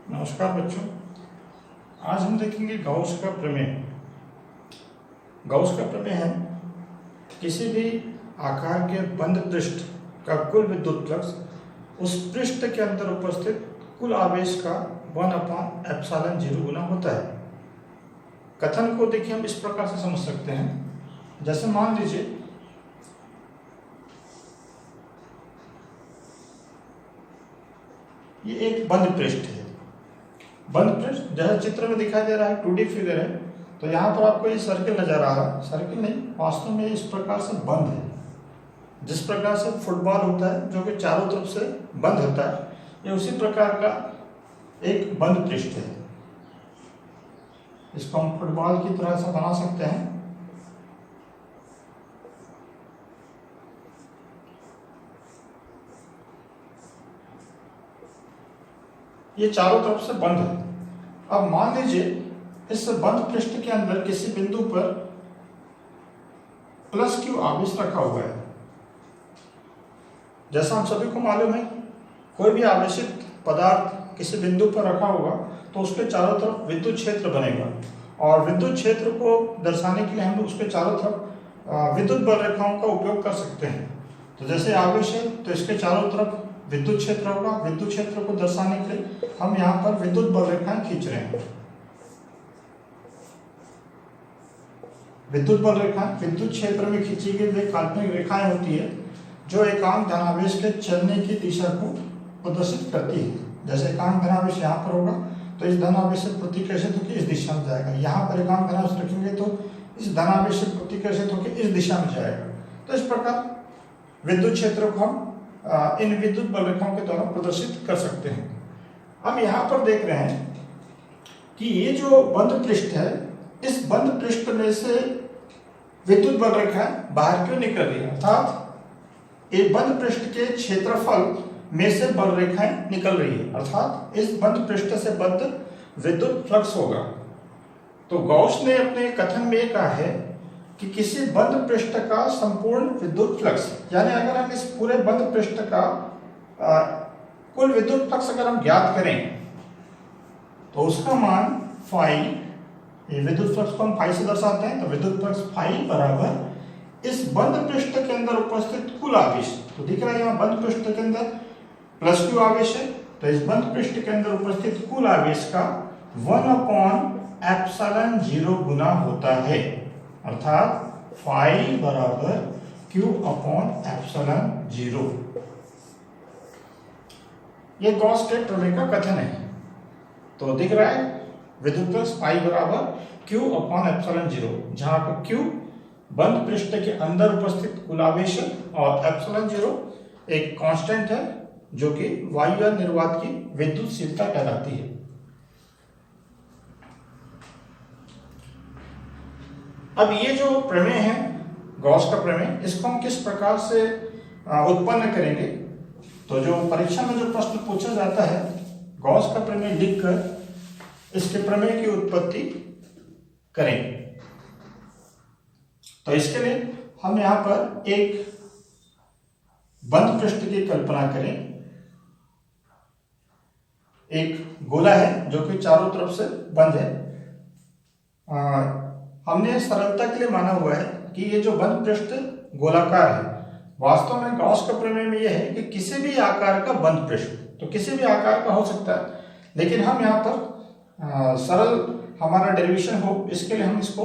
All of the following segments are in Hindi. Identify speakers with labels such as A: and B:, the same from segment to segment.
A: नमस्कार बच्चों। आज हम देखेंगे गाउस का प्रमेय। गाउस का प्रमेय है किसी भी आकार के बंद पृष्ठ का कुल विद्युत फ्लक्स उस पृष्ठ के अंदर उपस्थित कुल आवेश का 1/ε0 गुना होता है। कथन को देखिए हम इस प्रकार से समझ सकते हैं। जैसे मान लीजिए ये एक बंद पृष्ठ है। बंद पृष्ठ जैसे चित्र में दिखाई दे रहा है 2D फिगर है, तो यहाँ पर आपको ये सर्किल नजर आ रहा है। सर्किल नहीं, वास्तव में इस प्रकार से बंद है। जिस प्रकार से फुटबॉल होता है जो कि चारों तरफ से बंद होता है, ये उसी प्रकार का एक बंद पृष्ठ है। इसको हम फुटबॉल की तरह से बना सकते हैं। ये चारों तरफ से बंद है। अब मान लीजिए इस बंद पृष्ठ के अंदर किसी बिंदु पर प्लस Q आवेश रखा हुआ है। जैसा हम सभी को मालूम है, कोई भी आवेशित पदार्थ किसी बिंदु पर रखा होगा तो उसके चारों तरफ विद्युत क्षेत्र बनेगा, और विद्युत क्षेत्र को दर्शाने के लिए हम उसके चारों तरफ विद्युत बल रेखाओं का उपयोग कर सकते हैं। तो जैसे आवेश है तो इसके चारों तरफ विद्युत क्षेत्र होगा। विद्युत क्षेत्र को दर्शाने के लिए हम यहाँ पर विद्युत बल रेखाएं खींच रहे हैं। विद्युत बल रेखा विद्युत क्षेत्र में खींची गई काल्पनिक रेखाएं होती है जो एकांक धनावेश के चलने की दिशा को प्रदर्शित करती है। जैसे एकांक धनावेश यहाँ पर होगा तो इस धनावेश से प्रतिकर्षित होकर इस दिशा में जाएगा। यहाँ पर एकांक धनावेश रखेंगे तो इस धनावेश से प्रतिकर्षित होकर इस दिशा में जाएगा। तो इस प्रकार विद्युत क्षेत्र को हम इन विद्युत बल रेखाओं के द्वारा प्रदर्शित कर सकते हैं। हम यहाँ पर देख रहे हैं कि ये जो बंद पृष्ठ है, इस बंद पृष्ठ में से विद्युत बल रेखा बाहर क्यों निकल रही है, अर्थात एक बंद पृष्ठ के क्षेत्रफल में से बल रेखाएं निकल रही है, अर्थात इस बंद पृष्ठ से बद्ध विद्युत फ्लक्स होगा। तो गॉस ने अपने कथन में कहा है कि किसी बंद पृष्ठ का संपूर्ण विद्युत फ्लक्स, यानी अगर हम इस पूरे बंद पृष्ठ का कुल विद्युत फ्लक्स अगर हम ज्ञात करें तो उसका मान फाई, ये विद्युत फ्लक्स को हम फाई से दर्शाते हैं, तो विद्युत फ्लक्स फाई बराबर इस बंद पृष्ठ के अंदर उपस्थित कुल आवेश। तो दिख रहा है यहाँ बंद पृष्ठ के अंदर प्लस Q आवेश है, तो इस बंद पृष्ठ के अंदर उपस्थित कुल आवेश का 1/ε0 गुना होता है, अर्थात फाई बराबर Q/ε0। ये गॉस के प्रमेय का कथन है। तो दिख रहा है विद्युत फ्लक्स फाई बराबर Q/ε0, जहां पर Q बंद पृष्ठ के अंदर उपस्थित कुल आवेश और ε0 एक कांस्टेंट है जो कि वायु निर्वात की विद्युतशीलता कहलाती है। अब ये जो प्रमेय है गॉस का प्रमेय, इसको हम किस प्रकार से उत्पन्न करेंगे, तो जो परीक्षा में जो प्रश्न पूछा जाता है, गॉस का प्रमेय लिखकर इसके प्रमेय की उत्पत्ति करें। तो इसके लिए हम यहाँ पर एक बंद पृष्ठ की कल्पना करें। एक गोला है जो कि चारों तरफ से बंद है। हमने सरलता के लिए माना हुआ है कि ये जो बंद पृष्ठ गोलाकार है। वास्तव में गॉस का प्रमेय में यह है कि किसी भी आकार का बंद पृष्ठ, तो किसी भी आकार का हो सकता है, लेकिन हम यहाँ पर सरल हमारा डेरिवेशन हो, इसके लिए हम इसको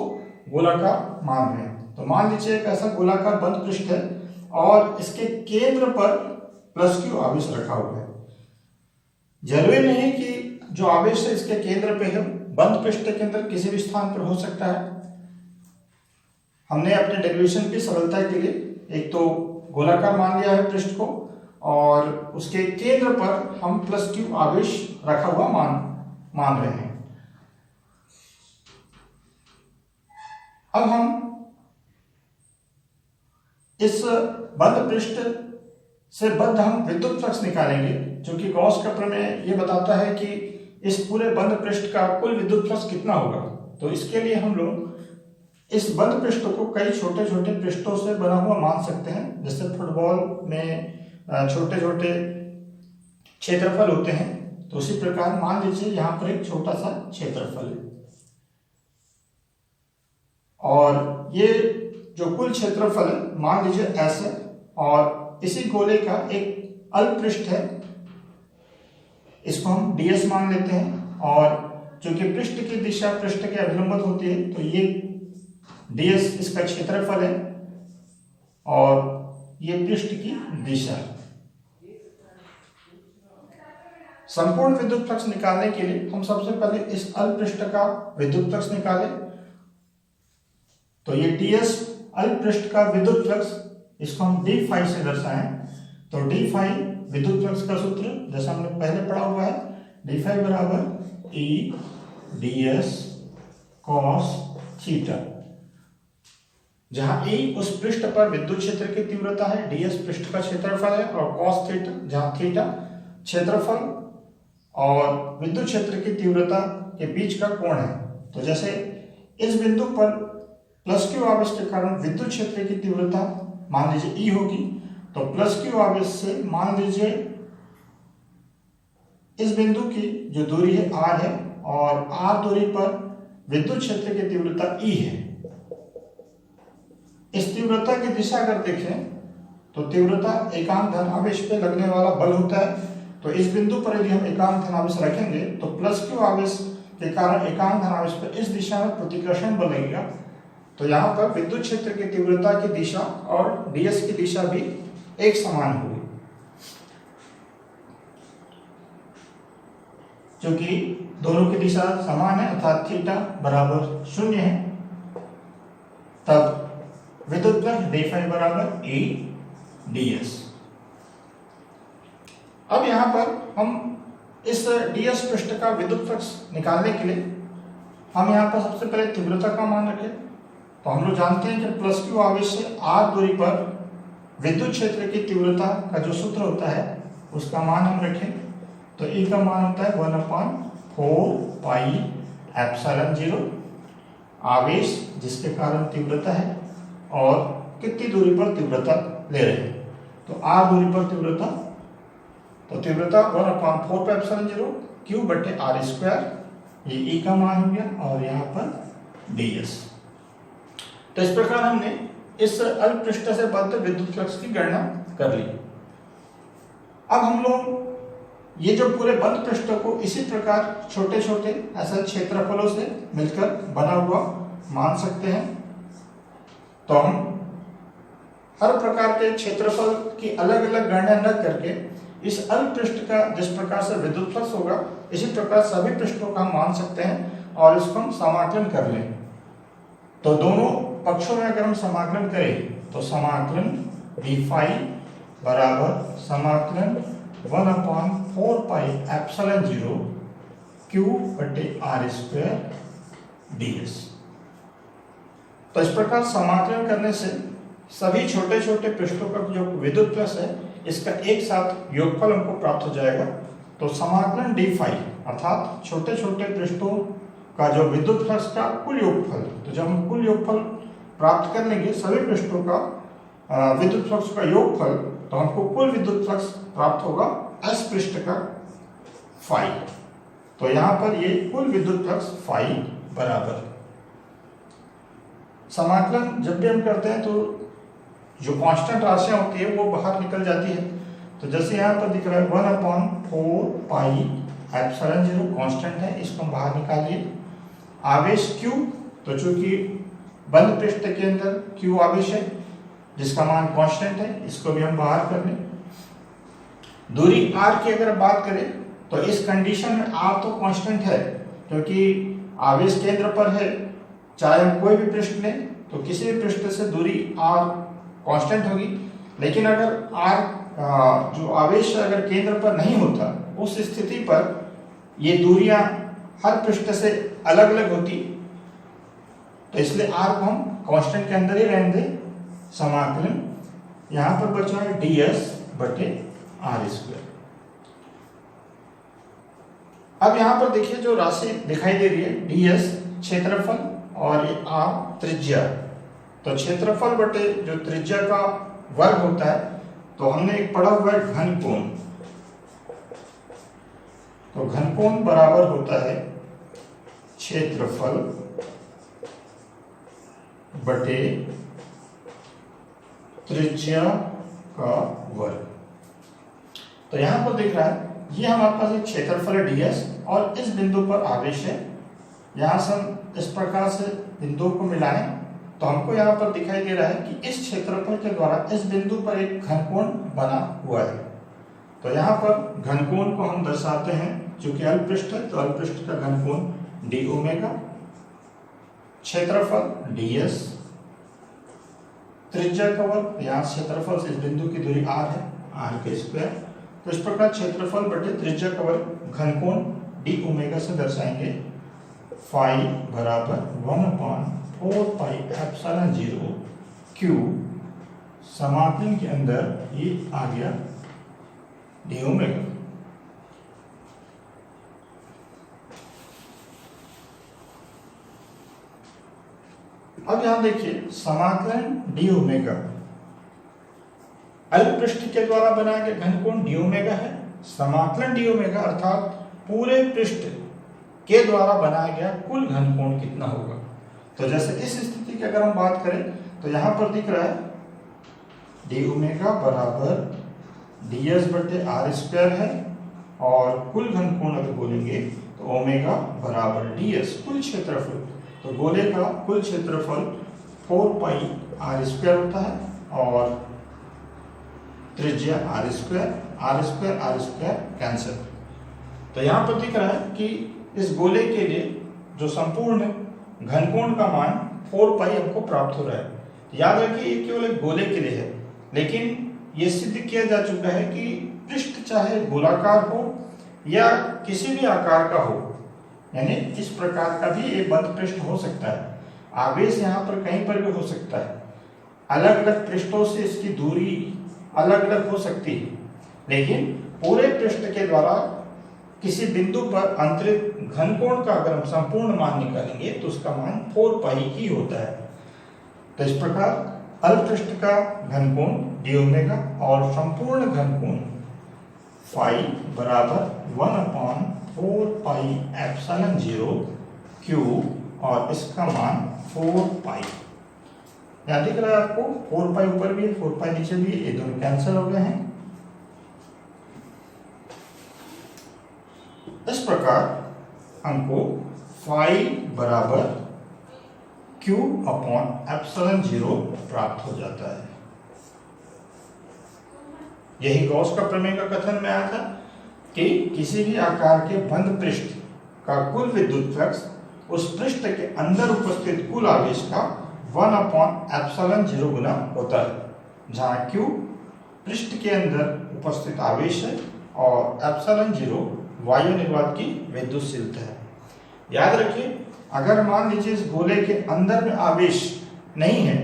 A: गोलाकार मान रहे हैं। तो मान लीजिए एक ऐसा गोलाकार बंद पृष्ठ है और इसके केंद्र पर प्लस Q आवेश रखा हुआ है। जरूरी नहीं कि जो आवेश है इसके केंद्र पे है, बंद पृष्ठ के अंदर किसी भी स्थान पर हो सकता है। हमने अपने डेरिवेशन की सरलता के लिए एक तो गोलाकार मान लिया है पृष्ठ को, और उसके केंद्र पर हम प्लस Q आवेश रखा हुआ मान रहे हैं। अब हम इस बंद पृष्ठ से बद्ध हम विद्युत फ्लक्स निकालेंगे, जो कि गॉस का प्रमेय ये बताता है कि इस पूरे बंद पृष्ठ का कुल विद्युत फ्लक्स कितना होगा। तो इसके लिए हम लोग इस बंद पृष्ठ को कई छोटे छोटे पृष्ठों से बना हुआ मान सकते हैं। जैसे फुटबॉल में छोटे छोटे क्षेत्रफल होते हैं, तो उसी प्रकार मान लीजिए यहाँ पर एक छोटा सा क्षेत्रफल है और ये जो कुल क्षेत्रफल है मान लीजिए S है और इसी गोले का एक अल्प पृष्ठ है, इसको हम ds मान लेते हैं और चूंकि पृष्ठ की दिशा पृष्ठ के अभिलंबित होती है तो ये ds इसका क्षेत्रफल है और ये पृष्ठ की दिशा है। संपूर्ण विद्युत फ्लक्स निकालने के लिए हम सबसे पहले इस अल्प पृष्ठ का विद्युत फ्लक्स निकालें। तो ये ds अल्प पृष्ठ का विद्युत फ्लक्स, इसको हम d फाई से दर्शाएं तो d फाई विद्युत फ्लक्स का सूत्र जैसा हमने पहले पढ़ा हुआ है, d फाई बराबर E ds cos थीटा, जहां E उस पृष्ठ पर विद्युत क्षेत्र की तीव्रता है, ds पृष्ठ का क्षेत्रफल है और cos थीटा जहां थीटा क्षेत्रफल और विद्युत क्षेत्र की तीव्रता के बीच का कोण है। तो जैसे इस बिंदु पर प्लस क्यू आवेश के कारण विद्युत क्षेत्र की तीव्रता मान लीजिए E होगी, तो प्लस क्यू आवेश से मान लीजिए इस बिंदु की जो दूरी है r है और r दूरी पर विद्युत क्षेत्र की तीव्रता E है। इस तीव्रता की दिशा अगर देखें तो तीव्रता एकांक धन आवेश पे लगने वाला बल होता है। तो इस बिंदु पर यदि हम एकांक धन आवेश रखेंगे तो प्लस क्यू आवेश के कारण एकांक धन आवेश पर इस दिशा में प्रतिकर्षण बल लगेगा। तो यहाँ पर विद्युत क्षेत्र की तीव्रता की दिशा और ds की दिशा भी एक समान होगी, क्योंकि दोनों की दिशा समान है अर्थात थीटा बराबर 0 है। तब विद्युत फ्लक्स d फाई बराबर E ds। अब यहाँ पर हम इस ds पृष्ठ का विद्युत फ्लक्स निकालने के लिए हम यहाँ पर सबसे पहले तीव्रता का मान रखें। तो हम लोग जानते हैं कि प्लस क्यू आवेश से r दूरी पर विद्युत क्षेत्र की तीव्रता का जो सूत्र होता है उसका मान हम रखें। तो E का मान होता है 1/4 पाई एप्सिलॉन 0, आवेश जिसके कारण तीव्रता है और कितनी दूरी पर तीव्रता ले रहे हैं, तो r दूरी पर तीव्रता, तो तीव्रता 1/4 पाई एप्सिलॉन 0 q बटे r स्क्वायर, ये E का मान हो गया और यहाँ पर ds। तो इस प्रकार हमने इस अल्प पृष्ठ से बद्ध विद्युत फ्लक्स की गणना कर ली। अब हम लोग ये जो पूरे बंद पृष्ठ को इसी प्रकार छोटे छोटे ऐसे क्षेत्रफलों से मिलकर बना हुआ मान सकते हैं। तो हम हर प्रकार के क्षेत्रफल की अलग अलग गणना न करके इस अल्प पृष्ठ का जिस प्रकार से विद्युत फ्लक्स होगा इसी प्रकार सभी पृष्ठों का हम मान सकते हैं और इसको हम समाकलन कर लें। तो दोनों पक्षों में अगर हम समाकलन करें तो समाकलन d फाई बराबर समाकलन 1/4 पाई एप्सिलॉन 0 q बटे r स्क्वायर ds। तो इस प्रकार समाकलन करने से सभी छोटे छोटे पृष्ठों का जो विद्युत फ्लक्स है इसका एक साथ योगफल हमको प्राप्त हो जाएगा। तो समाकलन d फाई अर्थात छोटे छोटे पृष्ठों का जो विद्युत फ्लक्स का कुल योगफल, तो जब हम कुल योगफल प्राप्त कर लेंगे सभी पृष्ठों का विद्युत फ्लक्स का योगफल, तो हमको कुल विद्युत फ्लक्स प्राप्त होगा S पृष्ठ का फाई। तो यहाँ पर ये कुल विद्युत फ्लक्स फाई बराबर, समाकलन जब भी हम करते हैं तो जो कांस्टेंट राशियां होती है वो बाहर निकल जाती है। तो जैसे यहाँ पर दिख रहा है 1/4 पाई एप्सिलॉन 0 कांस्टेंट है, इसको हम बाहर निकालिए। आवेश Q, तो चूंकि बंद पृष्ठ के अंदर Q आवेश है जिसका मान कांस्टेंट है, इसको भी हम बाहर कर लें। दूरी r की अगर बात करें तो इस कंडीशन में r तो कांस्टेंट है क्योंकि आवेश केंद्र पर है, चाहे हम कोई भी पृष्ठ लें तो किसी भी पृष्ठ से दूरी r कांस्टेंट होगी। लेकिन अगर r जो आवेश अगर केंद्र पर नहीं होता उस स्थिति पर ये दूरियां हर पृष्ठ से अलग अलग होती, तो इसलिए r को हम कांस्टेंट के अंदर ही रहने दें। समाकलन यहां पर बचा है ds बटे r स्क्वायर। अब यहां पर देखिए जो राशि दिखाई दे रही है ds क्षेत्रफल और ये r त्रिज्या, तो क्षेत्रफल बटे जो त्रिज्या का वर्ग होता है, तो हमने एक पढ़ा हुआ है घन कोण। तो घनकोण बराबर होता है क्षेत्रफल बटे त्रिज्या का वर्ग। तो यहां पर दिख रहा है ये हमारे पास एक क्षेत्रफल है ds और इस बिंदु पर आवेश है। यहां से हम इस प्रकार से बिंदुओं को मिलाएं तो हमको यहाँ पर दिखाई दे रहा है कि इस क्षेत्रफल के द्वारा इस बिंदु पर एक घनकोण बना हुआ है। तो यहाँ पर घनकोण को हम दर्शाते हैं, चूंकि अल्प पृष्ठ है तो अल्प पृष्ठ का घनकोण डी ओमेगा, क्षेत्रफल ds, त्रिज्या का वर्ग, यहाँ क्षेत्रफल से इस बिंदु की दूरी r है, r के स्क्वायर। तो इस प्रकार क्षेत्रफल बटे त्रिज्या का वर्ग घनकोण डी ओमेगा से दर्शाएंगे। फाई बराबर 1/4 पाई एप्सिलॉन 0 q, समाकलन के अंदर ये आ गया डी ओमेगा। अब यहां देखिए समाकलन डी ओमेगा अल्प पृष्ठ के द्वारा बनाया गया घनकोण डी ओमेगा है। समाकलन डी ओमेगा अर्थात पूरे पृष्ठ के द्वारा बनाया गया कुल घनकोण कितना होगा। तो जैसे इस स्थिति की अगर हम बात करें तो यहां पर दिख रहा है डी ओमेगा बराबर ds बटे आर स्क्वायर है और कुल घनकोण अगर बोलेंगे तो ओमेगा बराबर ds कुल क्षेत्रफल। तो गोले का कुल क्षेत्रफल 4 पाई आर स्क्वायर होता है और त्रिज्या आर स्क्वायर कैंसिल। तो यहाँ पर दिख रहा है कि इस गोले के लिए जो संपूर्ण घनकोण का मान 4 पाई हमको प्राप्त हो रहा है। याद रखिए ये केवल एक गोले के लिए है, लेकिन ये सिद्ध किया जा चुका है कि पृष्ठ चाहे गोलाकार हो या किसी भी आकार का हो, यानी इस प्रकार का भी एक बंद पृष्ठ हो सकता है। आवेश यहाँ पर कहीं पर भी हो सकता है, अलग अलग पृष्ठों से इसकी दूरी अलग अलग हो सकती है, लेकिन पूरे पृष्ठ के द्वारा किसी बिंदु पर अंतरित घनकोण का अगर हम संपूर्ण मान निकालेंगे तो उसका मान 4 पाई ही होता है। तो इस प्रकार अल्प पृष्ठ का घनकोण डी ओमेगा और संपूर्ण घनकोण फाई बराबर 1/4 पाई एप्सिलॉन 0 q और इसका मान 4 पाई। यहाँ दिख रहा है आपको 4 पाई ऊपर भी है 4 पाई नीचे भी है, ये दोनों कैंसिल हो गए हैं। इस प्रकार हमको फाई बराबर q अपॉन एप्सिलॉन 0 प्राप्त हो जाता है। यही गॉस का प्रमेय का कथन में आया था कि किसी भी आकार के बंद पृष्ठ का कुल विद्युत फ्लक्स उस पृष्ठ के अंदर उपस्थित कुल आवेश का 1/एप्सिलॉन 0 गुना होता है, जहां q पृष्ठ के अंदर उपस्थित आवेश है और एप्सिलॉन 0 वायु निर्वात की विद्युतशीलता है। याद रखिए अगर मान लीजिए इस गोले के अंदर में आवेश नहीं है,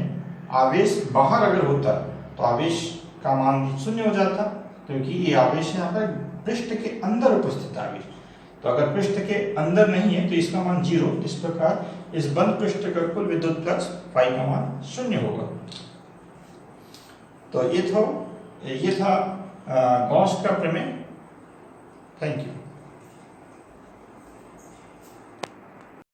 A: आवेश बाहर अगर होता तो आवेश का मान 0 हो जाता, क्योंकि ये आवेश यहाँ पर पृष्ठ के अंदर उपस्थित आवेश। तो अगर पृष्ठ के अंदर नहीं है तो इसका मान 0। इस प्रकार इस बंद पृष्ठ का कुल विद्युत फ्लक्स फाई का मान 0 होगा। तो ये था गॉस का प्रमेय। Thank you.